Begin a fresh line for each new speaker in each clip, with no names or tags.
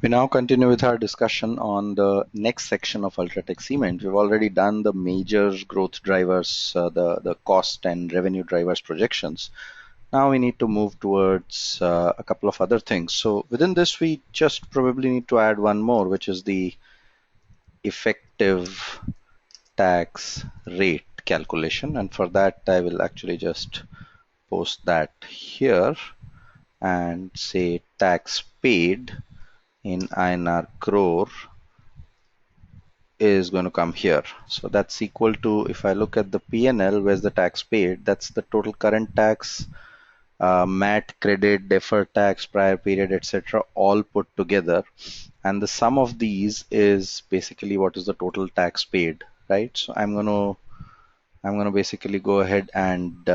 We now continue with our discussion on the next section of Ultratech Cement. We've already done the major growth drivers, the cost and revenue drivers projections. Now we need to move towards a couple of other things. So within this, we just probably need to add one more, which is the effective tax rate calculation. And for that, I will actually just post that here and say tax paid in INR crore is going to come here. So that's equal to, if I look at the P&L, where's the tax paid? That's the total current tax, MAT, credit, deferred tax, prior period, etc., all put together. And the sum of these is basically what is the total tax paid, right? So I'm going to basically go ahead and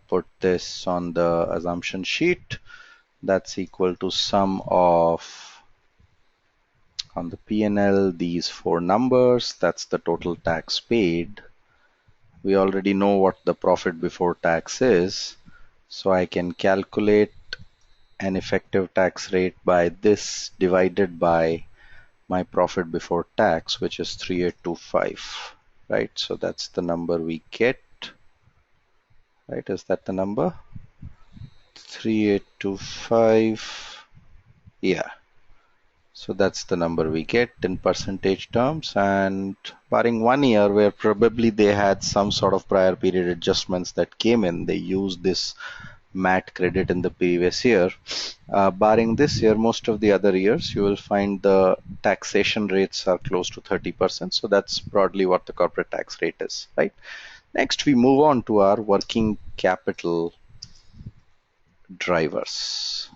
put this on the assumption sheet. That's equal to sum of, on the P&L, these four numbers. That's the total tax paid. We already know what the profit before tax is, so I can calculate an effective tax rate by this divided by my profit before tax, which is 3825, right? So that's the number we get, right? Is that the number? 3825, yeah. So that's the number we get in percentage terms, and barring 1 year where probably they had some sort of prior period adjustments that came in, they used this MAT credit in the previous year. Barring this year, most of the other years, you will find the taxation rates are close to 30%. So that's broadly what the corporate tax rate is, right? Next, we move on to our working capital drivers.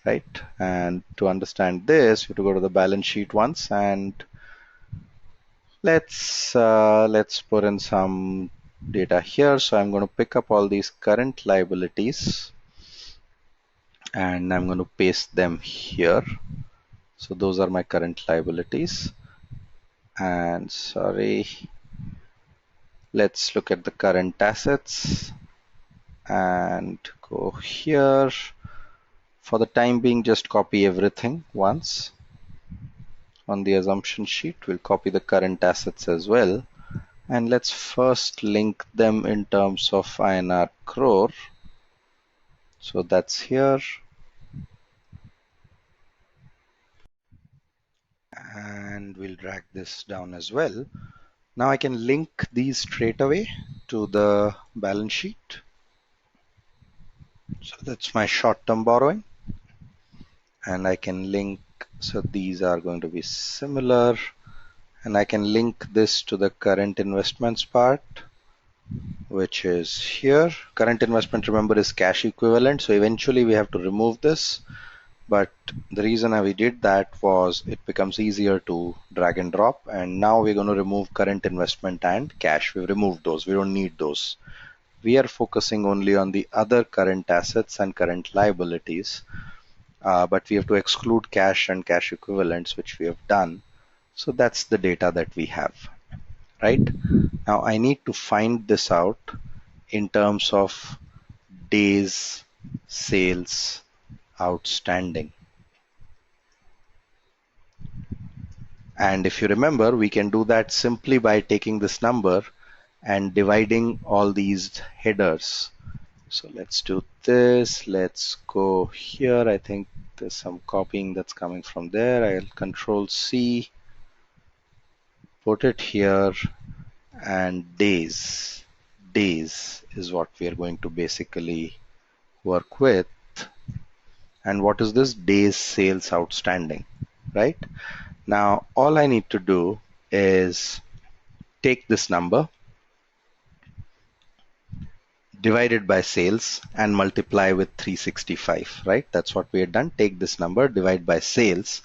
Right, and to understand this, you have to go to the balance sheet once, and let's put in some data here. So I'm going to pick up all these current liabilities, and I'm going to paste them here. So those are my current liabilities, and sorry, let's look at the current assets and go here. For the time being, just copy everything once. On the assumption sheet, we'll copy the current assets as well, and let's first link them in terms of INR crore. So that's here, and we'll drag this down as well. Now I can link these straight away to the balance sheet. So that's my short-term borrowing, and I can link, so these are going to be similar, and I can link this to the current investments part, which is here. Current investment, remember, is cash equivalent, so eventually we have to remove this, but the reason we did that was it becomes easier to drag and drop, and now we're going to remove current investment and cash. We've removed those, we don't need those. We are focusing only on the other current assets and current liabilities, but we have to exclude cash and cash equivalents, which we have done. So that's the data that we have, right? Now I need to find this out in terms of days sales outstanding. And if you remember, we can do that simply by taking this number and dividing all these headers. So let's do this. Let's go here. I think there's some copying that's coming from there. I'll Control C, put it here, and days is what we are going to basically work with. And what is this? Days sales outstanding, right? Now all I need to do is take this number, divide it by sales, and multiply with 365, right? That's what we had done. Take this number, divide by sales,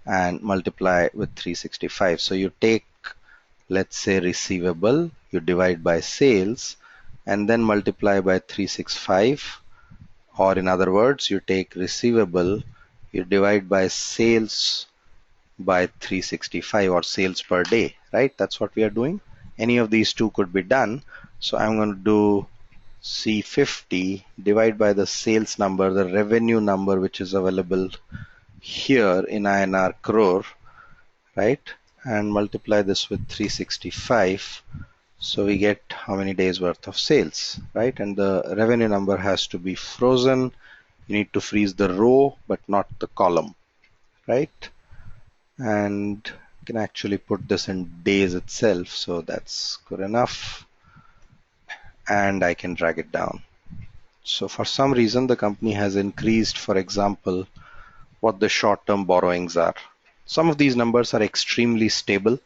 and multiply with 365. So you take, let's say, receivable, you divide by sales, and then multiply by 365, or in other words, you take receivable, you divide by sales by 365, or sales per day, right? That's what we are doing. Any of these two could be done. So I'm going to do C50, divide by the sales number, the revenue number which is available here in INR crore, right? And multiply this with 365. So we get how many days worth of sales, right? And the revenue number has to be frozen. You need to freeze the row, but not the column, right? And you can actually put this in days itself. So that's good enough. And I can drag it down. So for some reason, the company has increased, for example, what the short-term borrowings are. Some of these numbers are extremely stable.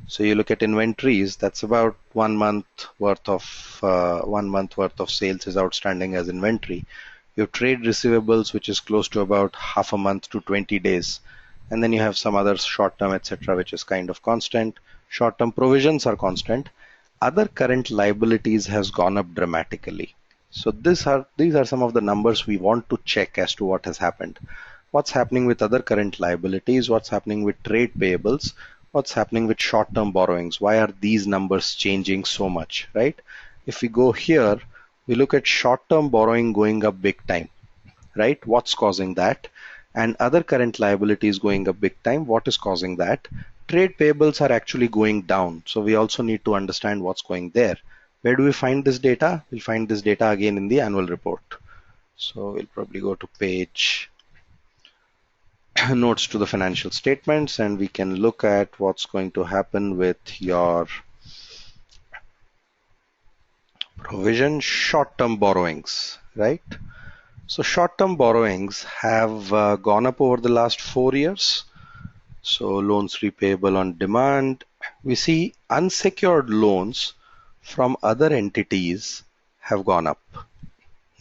So you look at inventories, that's about 1 month worth of 1 month worth of sales is outstanding as inventory. Your trade receivables, which is close to about half a month to 20 days. And then you have some other short-term, etc., which is kind of constant. Short-term provisions are constant. Other current liabilities has gone up dramatically. So these are some of the numbers we want to check as to what has happened. What's happening with other current liabilities? What's happening with trade payables? What's happening with short-term borrowings? Why are these numbers changing so much, right? If we go here, we look at short-term borrowing going up big time, right? What's causing that? And other current liabilities going up big time. What is causing that? Trade payables are actually going down. So we also need to understand what's going there. Where do we find this data? We'll find this data again in the annual report. So we'll probably go to page notes to the financial statements, and we can look at what's going to happen with your provision short-term borrowings, right? So short-term borrowings have gone up over the last 4 years. So loans repayable on demand. We see unsecured loans from other entities have gone up.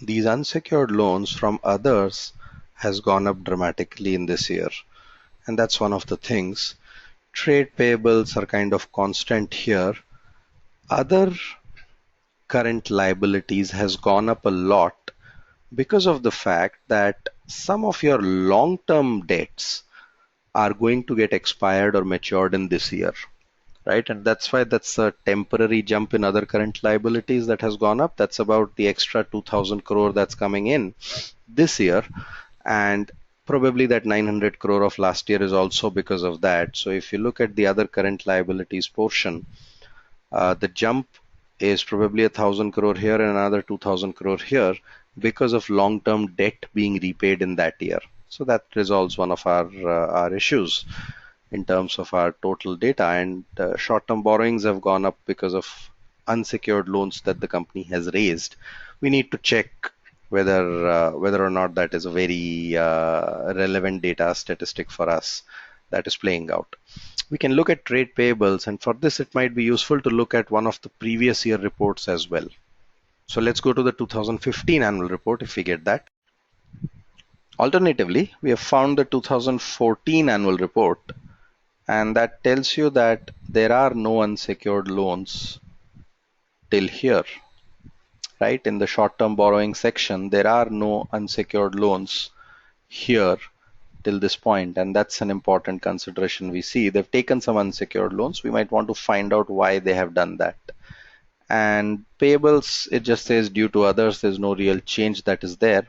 These unsecured loans from others has gone up dramatically in this year. And that's one of the things. Trade payables are kind of constant here. Other current liabilities has gone up a lot because of the fact that some of your long-term debts are going to get expired or matured in this year, right? And that's why that's a temporary jump in other current liabilities that has gone up. That's about the extra 2000 crore that's coming in this year. And probably that 900 crore of last year is also because of that. So if you look at the other current liabilities portion, the jump is probably 1,000 crore here and another 2,000 crore here because of long-term debt being repaid in that year. So that resolves one of our issues in terms of our total data. And short-term borrowings have gone up because of unsecured loans that the company has raised. We need to check whether or not that is a very relevant data statistic for us that is playing out. We can look at trade payables, and for this it might be useful to look at one of the previous year reports as well. So let's go to the 2015 annual report if we get that. Alternatively, we have found the 2014 annual report, and that tells you that there are no unsecured loans till here, right? In the short-term borrowing section, there are no unsecured loans here till this point, and that's an important consideration. We see they've taken some unsecured loans. We might want to find out why they have done that. And payables, it just says due to others, there's no real change that is there.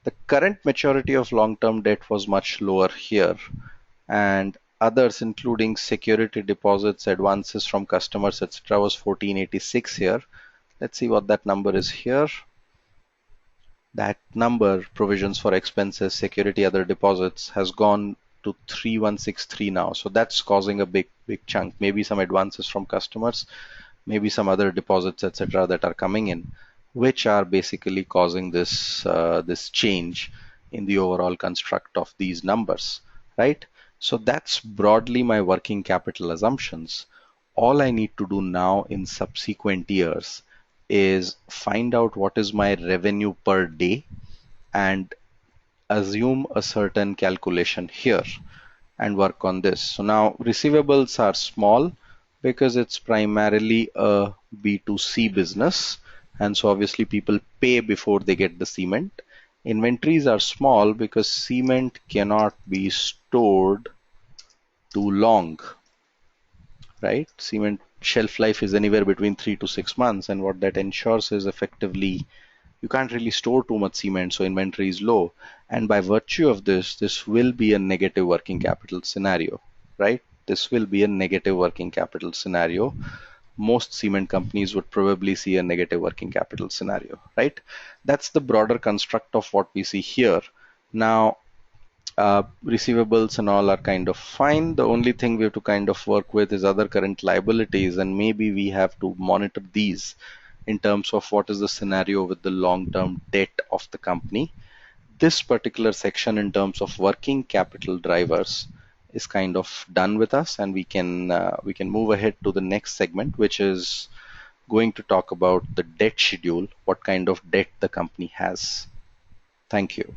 The current maturity of long-term debt was much lower here, and others including security deposits, advances from customers, etc. was 1486 here. Let's see what that number is here. That number, provisions for expenses, security, other deposits, has gone to 3163 now. So that's causing a big chunk. Maybe some advances from customers, maybe some other deposits, etc., that are coming in, which are basically causing this change in the overall construct of these numbers, right? So that's broadly my working capital assumptions. All I need to do now in subsequent years is find out what is my revenue per day and assume a certain calculation here and work on this. So now receivables are small because it's primarily a B2C business, and so obviously people pay before they get the cement. Inventories are small because cement cannot be stored too long, right? Cement shelf life is anywhere between 3 to 6 months, and what that ensures is effectively you can't really store too much cement, so inventory is low. And by virtue of this, this will be a negative working capital scenario, right? This will be a negative working capital scenario. Most cement companies would probably see a negative working capital scenario, right? That's the broader construct of what we see here. Now, receivables and all are kind of fine. The only thing we have to kind of work with is other current liabilities, and maybe we have to monitor these in terms of what is the scenario with the long-term debt of the company. This particular section in terms of working capital drivers is kind of done with us, and we can move ahead to the next segment, which is going to talk about the debt schedule, what kind of debt the company has. Thank you.